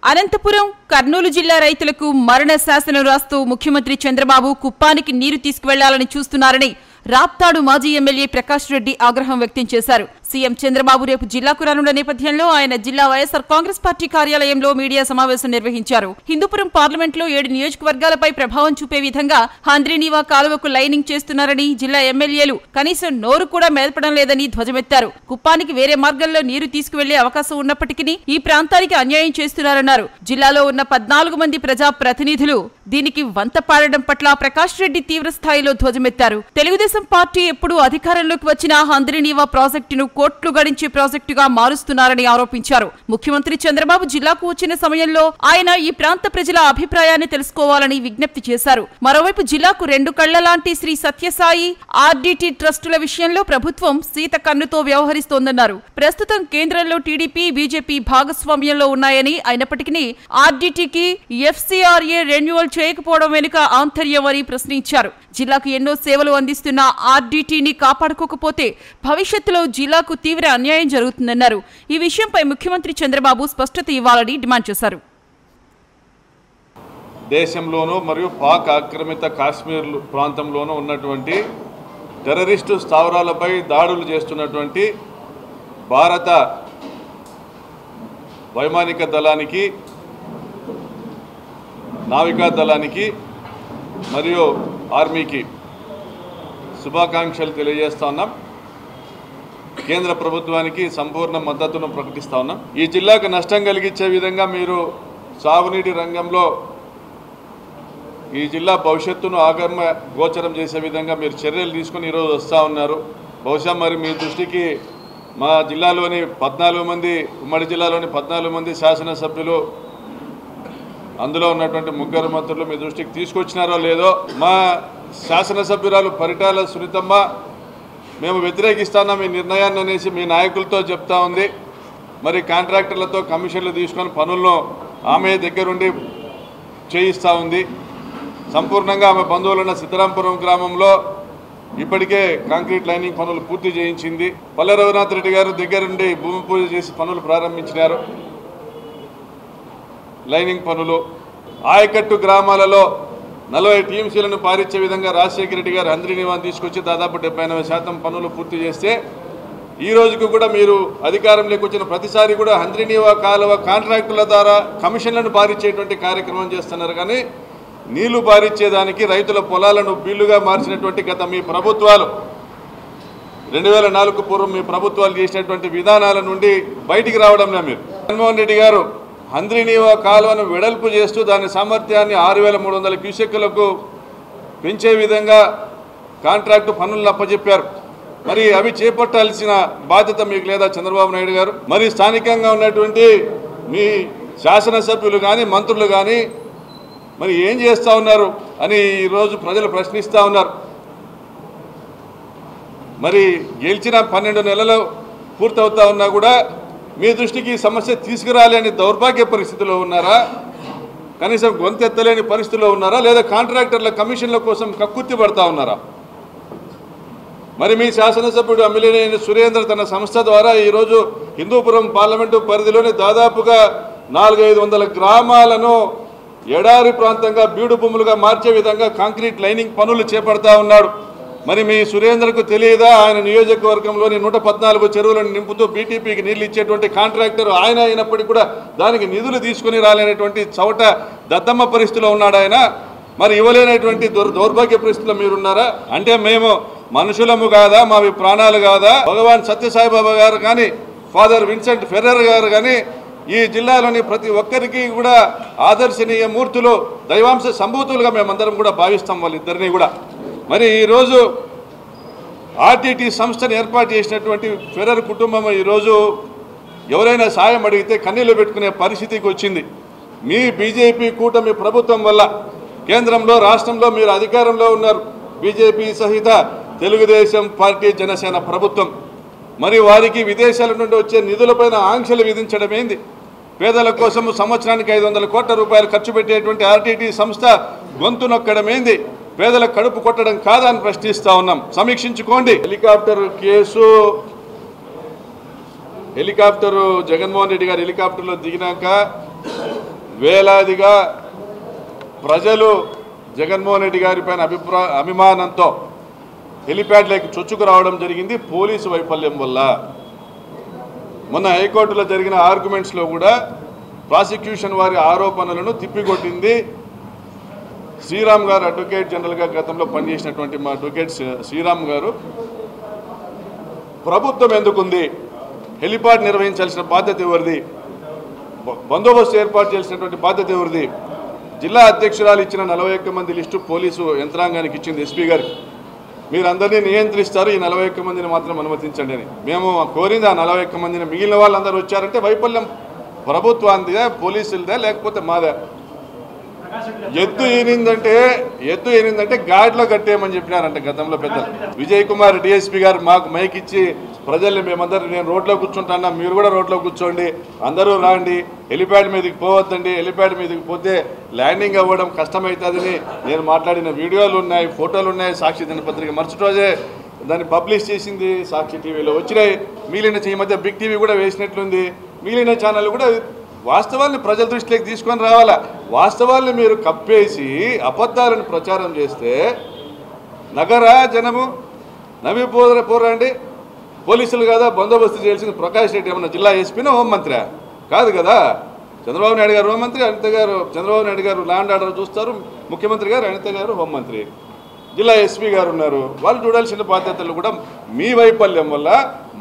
అనంతపురం కర్నూలు జిల్లా రైతులకు మరణ శాసనం రాస్తూ ముఖ్యమంత్రి చంద్రబాబు కుప్పానికి నీరు తీసుకువెళ్లాలని చూస్తున్నారని రాప్తాడు మాజీ ఎమ్మెల్యే ప్రకాష్ రెడ్డి ఆగ్రహం వ్యక్తం చేశారు. సీఎం చంద్రబాబు రేపు జిల్లాకు రానున్న నేపథ్యంలో ఆయన జిల్లా వైఎస్ఆర్ కాంగ్రెస్ పార్టీ కార్యాలయంలో మీడియా సమావేశం నిర్వహించారు. హిందూపురం పార్లమెంట్లో 7 నియోజకవర్గాలపై ప్రభావం చూపే విధంగా హంద్రీనీవా కాలువకు లైనింగ్ చేస్తున్నారని, జిల్లా ఎమ్మెల్యేలు కనీసం నోరు కూడా మెదపడం లేదని ధ్వజమెత్తారు. కుప్పానికి వేరే మార్గంలో నీరు తీసుకువెళ్లే అవకాశం ఉన్నప్పటికీ ఈ ప్రాంతానికి అన్యాయం చేస్తున్నారన్నారు. జిల్లాలో ఉన్న 14 మంది ప్రజా ప్రతినిధులు దీనికి వంత పాడడం పట్ల ప్రకాష్ రెడ్డి తీవ్ర స్థాయిలో ధ్వజమెత్తారు. తెలుగుదేశం పార్టీ ఎప్పుడు అధికారంలోకి వచ్చినా హంద్రీనీవా ప్రాజెక్టును కోట్లు గడించే ప్రాజెక్టుగా మారుస్తున్నారని ఆరోపించారు. ముఖ్యమంత్రి చంద్రబాబు జిల్లాకు వచ్చిన సమయంలో ఆయన ఈ ప్రాంత ప్రజల అభిప్రాయాన్ని తెలుసుకోవాలని విజ్ఞప్తి చేశారు. మరోవైపు జిల్లాకు 2 కళ్ల లాంటి శ్రీ సత్యసాయి ఆర్డీటీ ట్రస్టుల విషయంలో ప్రభుత్వం సీత కన్నుతో వ్యవహరిస్తోందన్నారు. ప్రస్తుతం కేంద్రంలో టీడీపీ, బీజేపీ భాగస్వామ్యంలో ఉన్నాయని, అయినప్పటికీ ఆర్డీటీకి ఎఫ్సీఆర్ఏ రెన్యువల్ చేయకపోవడం వెనుక ఆంతర్యమని ప్రశ్నించారు. జిల్లాకు ఎన్నో సేవలు అందిస్తున్న ఆర్డీటీని కాపాడుకోకపోతే భవిష్యత్తులో జిల్లాకు తీవ్ర అన్యాయం జరుగుతుందన్నారు. ఈ విషయంపై ముఖ్యమంత్రి చంద్రబాబు స్పష్టత ఇవ్వాలని డిమాండ్ చేశారు. దేశంలోనూ మరియు పాక్ ఆక్రమిత కాశ్మీర్ ప్రాంతంలోనూ ఉన్నటువంటి టెర్రరిస్టు స్థావరాలపై దాడులు చేస్తున్నటువంటి భారత వైమానిక దళానికి, నావికా దళానికి మరియు ఆర్మీకి శుభాకాంక్షలు తెలియజేస్తా ఉన్నాం. కేంద్ర ప్రభుత్వానికి సంపూర్ణ మద్దతును ప్రకటిస్తా ఉన్నాం. ఈ జిల్లాకు నష్టం కలిగించే విధంగా మీరు సాగునీటి రంగంలో ఈ జిల్లా భవిష్యత్తును ఆగమ గోచరం చేసే విధంగా మీరు చర్యలు తీసుకుని ఈరోజు వస్తూ ఉన్నారు. బహుశా మరి మీ దృష్టికి మా జిల్లాలోని 14 మంది, ఉమ్మడి జిల్లాలోని 14 మంది శాసనసభ్యులు, అందులో ఉన్నటువంటి 3 మంత్రులు మీ దృష్టికి తీసుకొచ్చినారో లేదో. మా శాసనసభ్యురాలు పరిటాల సునీతమ్మ మేము వ్యతిరేకిస్తాం ఈ నిర్ణయాన్ని అనేసి మీ నాయకులతో చెప్తా ఉంది. మరి కాంట్రాక్టర్లతో కమిషన్లు తీసుకొని పనులను ఆమె దగ్గరుండి చేయిస్తూ ఉంది. సంపూర్ణంగా ఆమె బంధువులున్న సిద్ధరాంపురం గ్రామంలో ఇప్పటికే కాంక్రీట్ లైనింగ్ పనులు పూర్తి చేయించింది. పల్లె రఘునాథ్ రెడ్డి గారు దగ్గరుండి భూమి పూజ చేసి పనులు ప్రారంభించినారు. లైనింగ్ పనులు ఆయకట్టు గ్రామాలలో 40 టీఎంసీలను పారించే విధంగా రాజశేఖర రెడ్డి గారు హంద్రీనీవాను తీసుకొచ్చి దాదాపు 70-80% పనులు పూర్తి చేస్తే ఈ రోజుకు కూడా మీరు అధికారంలోకి వచ్చిన ప్రతిసారి కూడా హంద్రీనీవా కాలువ కాంట్రాక్టుల ద్వారా కమిషన్లను పారించేటువంటి కార్యక్రమం చేస్తున్నారు. కానీ నీళ్లు పారించేదానికి రైతుల పొలాలను బిల్లుగా మార్చినటువంటి గత మీ ప్రభుత్వాలు 2004కు పూర్వం మీ ప్రభుత్వాలు చేసినటువంటి విధానాల నుండి బయటికి రావడంలో మీరు జగన్మోహన్ రెడ్డి గారు హంద్రీనీవా కాలువను వెడల్పు చేస్తూ దాని సామర్థ్యాన్ని 6300 క్యూసెక్కులకు పెంచే విధంగా కాంట్రాక్టు పనులను అప్పచెప్పారు. మరి అవి చేపట్టాల్సిన బాధ్యత మీకు లేదా చంద్రబాబు నాయుడు గారు? మరి స్థానికంగా ఉన్నటువంటి మీ శాసనసభ్యులు కానీ, మంత్రులు కానీ మరి ఏం చేస్తూ ఉన్నారు అని ఈరోజు ప్రజలు ప్రశ్నిస్తూ ఉన్నారు. మరి గెలిచిన 12 నెలలు పూర్తవుతా ఉన్నా కూడా మీ దృష్టికి సమస్య తీసుకురాలేని దౌర్భాగ్య పరిస్థితిలో ఉన్నారా? కనీసం గొంతెత్తలేని పరిస్థితిలో ఉన్నారా? లేదా కాంట్రాక్టర్ల కమిషన్ల కోసం కక్కుర్తి పడతా ఉన్నారా? మరి మీ శాసనసభ్యుడు అమ్మిలినేని సురేంద్ర తన సంస్థ ద్వారా ఈరోజు హిందూపురం పార్లమెంటు పరిధిలోని దాదాపుగా 400-500 గ్రామాలను ఎడారి ప్రాంతంగా బీడు భూములుగా మార్చే విధంగా కాంక్రీట్ లైనింగ్ పనులు చేపడతా ఉన్నాడు. మరి మీ సురేంద్రకు తెలియదా? ఆయన నియోజకవర్గంలోని 114 చెరువులను నింపుతూ బీటీపీకి నీళ్లు ఇచ్చేటువంటి కాంట్రాక్టర్ ఆయన అయినప్పటికీ కూడా దానికి నిధులు తీసుకుని రాలేనటువంటి చౌట దద్దమ్మ పరిస్థితిలో ఉన్నాడు ఆయన. మరి ఇవ్వలేనటువంటి దౌర్భాగ్య పరిస్థితిలో మీరున్నారా? అంటే మేము మనుషులము కాదా? మావి ప్రాణాలు కాదా? భగవాన్ సత్యసాయిబాబా గారు కానీ, ఫాదర్ విన్సెంట్ ఫెర్రర్ గారు కానీ ఈ జిల్లాలోని ప్రతి ఒక్కరికి కూడా ఆదర్శనీయ మూర్తులు, దైవాంశ సంభూతులుగా మేమందరం కూడా భావిస్తాం వాళ్ళిద్దరినీ కూడా. మరి ఈరోజు ఆర్టీటీ సంస్థను ఏర్పాటు చేసినటువంటి ఫెర్రర్ కుటుంబం ఈరోజు ఎవరైనా సాయం అడిగితే కన్నీళ్లు పెట్టుకునే పరిస్థితికి వచ్చింది. మీ బీజేపీ కూటమి ప్రభుత్వం వల్ల కేంద్రంలో, రాష్ట్రంలో మీరు అధికారంలో ఉన్నారు. బీజేపీ సహిత తెలుగుదేశం పార్టీ, జనసేన ప్రభుత్వం. మరి వారికి విదేశాల నుండి వచ్చే నిధులపైన ఆంక్షలు విధించడం ఏంది? పేదల కోసం సంవత్సరానికి 500 కోట్ల రూపాయలు ఖర్చు పెట్టేటువంటి ఆర్టీటీ సంస్థ గొంతు నొక్కడం ఏంది? పేదల కడుపు కొట్టడం కాదా అని ప్రశ్నిస్తా ఉన్నాం. సమీక్షించుకోండి. Helicopter case, helicopter Jaganmohan Reddy గారు హెలికాప్టర్లో దిగినాక వేలాదిగా ప్రజలు జగన్మోహన్ రెడ్డి గారి పైన అభిమానంతో హెలిప్యాడ్లోకి చొచ్చుకు రావడం జరిగింది పోలీసు వైఫల్యం వల్ల. మొన్న హైకోర్టులో జరిగిన ఆర్గ్యుమెంట్స్లో కూడా ప్రాసిక్యూషన్ వారి ఆరోపణలను తిప్పికొట్టింది శ్రీరామ్ గారు, అడ్వకేట్ జనరల్గా గతంలో పనిచేసినటువంటి మా అడ్వకేట్ శ్రీరామ్ గారు. ప్రభుత్వం ఎందుకుంది, హెలిప్యాడ్ నిర్వహించాల్సిన బాధ్యత ఎవరిది, బందోబస్తు ఏర్పాటు చేసినటువంటి బాధ్యత ఎవరిది, జిల్లా అధ్యక్షురాలు ఇచ్చిన 41 మంది లిస్టు పోలీసు యంత్రాంగానికి ఇచ్చింది ఎస్పీ గారికి. మీరందరినీ నియంత్రిస్తారు, ఈ 41 మందిని మాత్రం అనుమతించండి అని. మేము కోరింది ఆ 41 మందిని. మిగిలిన వాళ్ళందరూ వచ్చారంటే వైఫల్యం ప్రభుత్వాందిదా, పోలీసులదా, లేకపోతే మాదా? ఎత్తు ఏనిందంటే గాడిలో కట్టేయమని చెప్పినారంట గతంలో పెద్దలు. విజయ్ కుమార్ డిఎస్పీ గారు మాకు మైక్ ఇచ్చి ప్రజల్ని మేమందరూ, నేను రోడ్లో కూర్చుంటాను, మీరు కూడా రోడ్లో కూర్చోండి, అందరూ రాండి, హెలిప్యాడ్ మీదకి పోవద్దండి, హెలిప్యాడ్ మీదకి పోతే ల్యాండింగ్ అవ్వడం కష్టమవుతుందని నేను మాట్లాడిన వీడియోలు ఉన్నాయి, ఫోటోలు ఉన్నాయి. సాక్షి దినపత్రిక మరుసటి రోజే దాన్ని పబ్లిష్ చేసింది, సాక్షి టీవీలో వచ్చినాయి. మిగిలిన ఈ మధ్య బిగ్ టీవీ కూడా వేసినట్లుంది. మిగిలిన ఛానళ్ళు కూడా వాస్తవాల్ని ప్రజల దృష్టిలోకి తీసుకొని రావాలా. వాస్తవాల్ని మీరు కప్పేసి అబద్ధాలను ప్రచారం చేస్తే నగరా జనము పోరండి. పోలీసులు కదా బందోబస్తు చేయాల్సింది. ప్రకాష్ రెడ్డి ఏమన్నా జిల్లా ఎస్పీనో హోంమంత్రి కాదు కదా. చంద్రబాబు నాయుడు గారు హోంమంత్రి, అనిత గారు, చంద్రబాబు నాయుడు గారు ల్యాండ్ ఆర్డర్ చూస్తారు, ముఖ్యమంత్రి గారు, అనిత గారు హోంమంత్రి, జిల్లా ఎస్పీ గారు ఉన్నారు. వాళ్ళు చూడాల్సిన బాధ్యతలు కూడా మీ వైఫల్యం వల్ల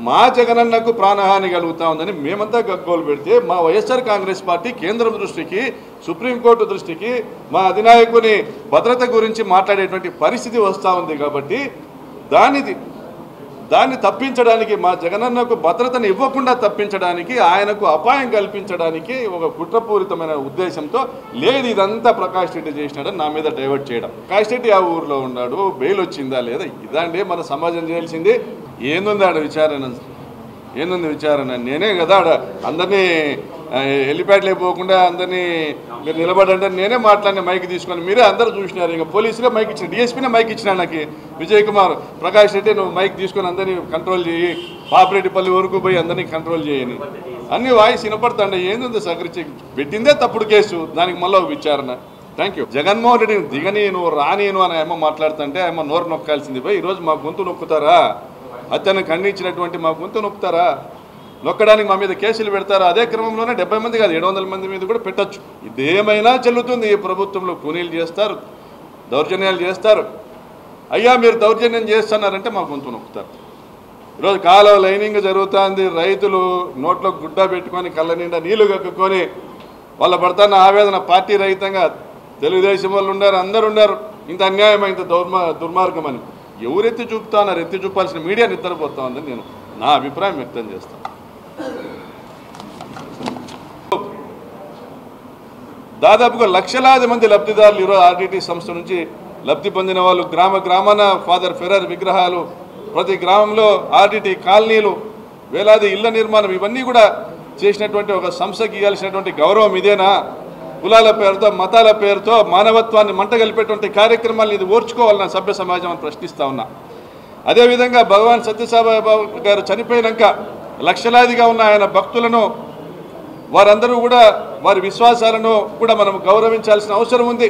మా జగనన్నకు ప్రాణహాని కలుగుతూ ఉందని మేమంతా గగ్గోలు పెడితే మా వైఎస్ఆర్ కాంగ్రెస్ పార్టీ కేంద్రం దృష్టికి, సుప్రీంకోర్టు దృష్టికి మా అధినాయకుని భద్రత గురించి మాట్లాడేటువంటి పరిస్థితి వస్తూ ఉంది. కాబట్టి దాన్ని తప్పించడానికి, మా జగనన్నకు భద్రతను ఇవ్వకుండా తప్పించడానికి, ఆయనకు అపాయం కల్పించడానికి ఒక కుట్రపూరితమైన ఉద్దేశంతో లేదు ఇదంతా ప్రకాష్ రెడ్డి చేసినాడని నా మీద డైవర్ట్ చేయడం. ప్రకాష్ రెడ్డి ఆ ఊరిలో ఉన్నాడు, బెయిల్ వచ్చిందా లేదా, ఇదండి మన సమాజం చేయాల్సింది. ఏందుంది ఆడ విచారణ, ఏందుంది విచారణ? నేనే కదా ఆడ అందరినీ హెలిప్యాడ్లో పోకుండా అందరినీ మీరు నిలబడండి నేనే మాట్లాడిన మైక్ తీసుకొని, మీరే అందరూ చూసినారు. ఇంకా పోలీసులే మైక్ ఇచ్చిన, డిఎస్పీనే మైక్ ఇచ్చిన నాకు విజయ్ కుమార్, ప్రకాష్ రెడ్డి నువ్వు మైక్ తీసుకొని అందరినీ కంట్రోల్ చేయి, పాపిరెడ్డిపల్లి వరకు పోయి అందరినీ కంట్రోల్ చేయని అన్ని వాయిస్ వినపడుతుండే. ఏంది సహకరించి పెట్టిందే తప్పుడు కేసు, దానికి మళ్ళీ విచారణ. Thank you. జగన్మోహన్ రెడ్డిని దిగనీను రానీను అని ఏమో మాట్లాడుతుంటే ఏమో నోరు నొక్కాల్సింది పోయి ఈరోజు మా గొంతు నొక్కుతారా? హత్యను ఖండించినటువంటి మా గొంతు నొక్కుతారా? నొక్కడానికి మా మీద కేసులు పెడతారు. అదే క్రమంలోనే 70 మంది కాదు 700 మంది మీద కూడా పెట్టచ్చు. ఇదేమైనా చెల్లుతుంది. ఈ ప్రభుత్వంలో కూనీలు చేస్తారు, దౌర్జన్యాలు చేస్తారు. అయ్యా మీరు దౌర్జన్యం చేస్తున్నారంటే మా గొంతు నొక్కుతారు. ఈరోజు కాలువ లైనింగ్ జరుగుతుంది, రైతులు నోట్లో గుడ్డ పెట్టుకొని కళ్ళ నిండా నీళ్లు కక్కుకొని వాళ్ళ పడుతున్న ఆవేదన పార్టీ రహితంగా తెలుగుదేశం వాళ్ళు ఉన్నారు, అందరు ఉన్నారు. ఇంత అన్యాయం, ఇంత దుర్మార్గం అని ఎవరెత్తి చూపుతా ఉన్నారు? ఎత్తి చూపాల్సిన మీడియా నిద్రపోతా ఉందని నేను నా అభిప్రాయం వ్యక్తం చేస్తాను. దాదాపుగా లక్షలాది మంది లబ్ధిదారులు ఈరోజు ఆర్టీటీ సంస్థ నుంచి లబ్ధి పొందిన వాళ్ళు, గ్రామాన ఫాదర్ ఫెరర్ విగ్రహాలు, ప్రతి గ్రామంలో ఆర్టీటీ కాలనీలు, వేలాది ఇళ్ల నిర్మాణం, ఇవన్నీ కూడా చేసినటువంటి ఒక సంస్థకి ఇవ్వాల్సినటువంటి గౌరవం ఇదేనా? కులాల పేరుతో, మతాల పేరుతో మానవత్వాన్ని మంటగలిపేటువంటి కార్యక్రమాలను ఇది ఓర్చుకోవాలన్న సభ్య సమాజం అని ప్రశ్నిస్తూ ఉన్నా. అదేవిధంగా భగవాన్ సత్యసాయిబాబా గారు చనిపోయినాక లక్షలాదిగా ఉన్న ఆయన భక్తులను, వారందరూ కూడా వారి విశ్వాసాలను కూడా మనం గౌరవించాల్సిన అవసరం ఉంది.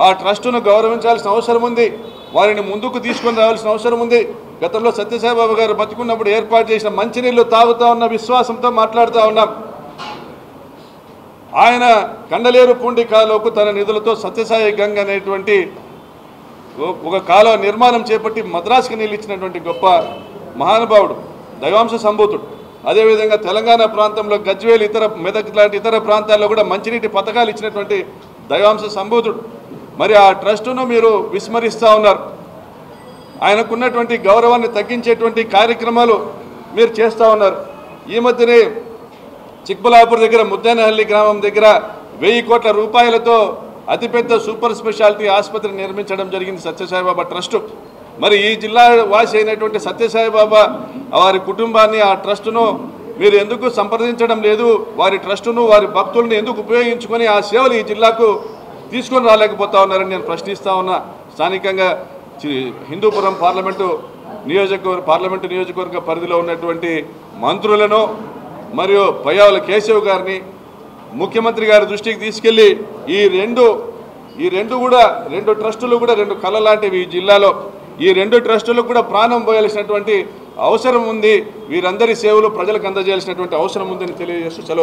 ఆ ట్రస్టును గౌరవించాల్సిన అవసరం ఉంది. వారిని ముందుకు తీసుకొని రావాల్సిన అవసరం ఉంది. గతంలో సత్యసాయిబాబా గారు బతుకున్నప్పుడు ఏర్పాటు చేసిన మంచినీళ్ళు తాగుతూ ఉన్న విశ్వాసంతో మాట్లాడుతూ ఉన్నాం. ఆయన కండలేరు పూండి కాలువకు తన నిధులతో సత్యసాయి గంగ అనేటువంటి ఒక కాలువ నిర్మాణం చేపట్టి మద్రాసుకి నీళ్ళు ఇచ్చినటువంటి గొప్ప మహానుభావుడు, దైవాంశ సంభూతుడు. అదేవిధంగా తెలంగాణ ప్రాంతంలో గజ్వేల్, మెదక్ లాంటి ఇతర ప్రాంతాల్లో కూడా మంచినీటి పథకాలు ఇచ్చినటువంటి దైవాంశ సంభూతుడు. మరి ఆ ట్రస్టును మీరు విస్మరిస్తూ ఉన్నారు. ఆయనకున్నటువంటి గౌరవాన్ని తగ్గించేటువంటి కార్యక్రమాలు మీరు చేస్తూ ఉన్నారు. ఈ మధ్యనే చిక్బలాపూర్ దగ్గర ముద్దానహల్లి గ్రామం దగ్గర 1000 కోట్ల రూపాయలతో అతిపెద్ద సూపర్ స్పెషాలిటీ ఆసుపత్రి నిర్మించడం జరిగింది సత్యసాయిబాబా ట్రస్టు. మరి ఈ జిల్లా వాసి అయినటువంటి సత్యసాయిబాబా వారి కుటుంబాన్ని, ఆ ట్రస్టును మీరు ఎందుకు సంప్రదించడం లేదు? వారి ట్రస్టును, వారి భక్తులను ఎందుకు ఉపయోగించుకొని ఆ సేవలు ఈ జిల్లాకు తీసుకొని రాలేకపోతా ఉన్నారని నేను ప్రశ్నిస్తూ ఉన్నా. స్థానికంగా హిందూపురం పార్లమెంటు నియోజకవర్గ పరిధిలో ఉన్నటువంటి మంత్రులను మరియు పయ్యావుల కేశవ్ గారిని, ముఖ్యమంత్రి గారి దృష్టికి తీసుకెళ్లి ఈ రెండు ట్రస్టులు కూడా రెండు కళ లాంటివి ఈ జిల్లాలో. ఈ రెండు ట్రస్టులకు కూడా ప్రాణం పోయాల్సినటువంటి అవసరం ఉంది. వీరందరి సేవలు ప్రజలకు అందజేయాల్సినటువంటి అవసరం ఉందని తెలియజేస్తూ సెలవు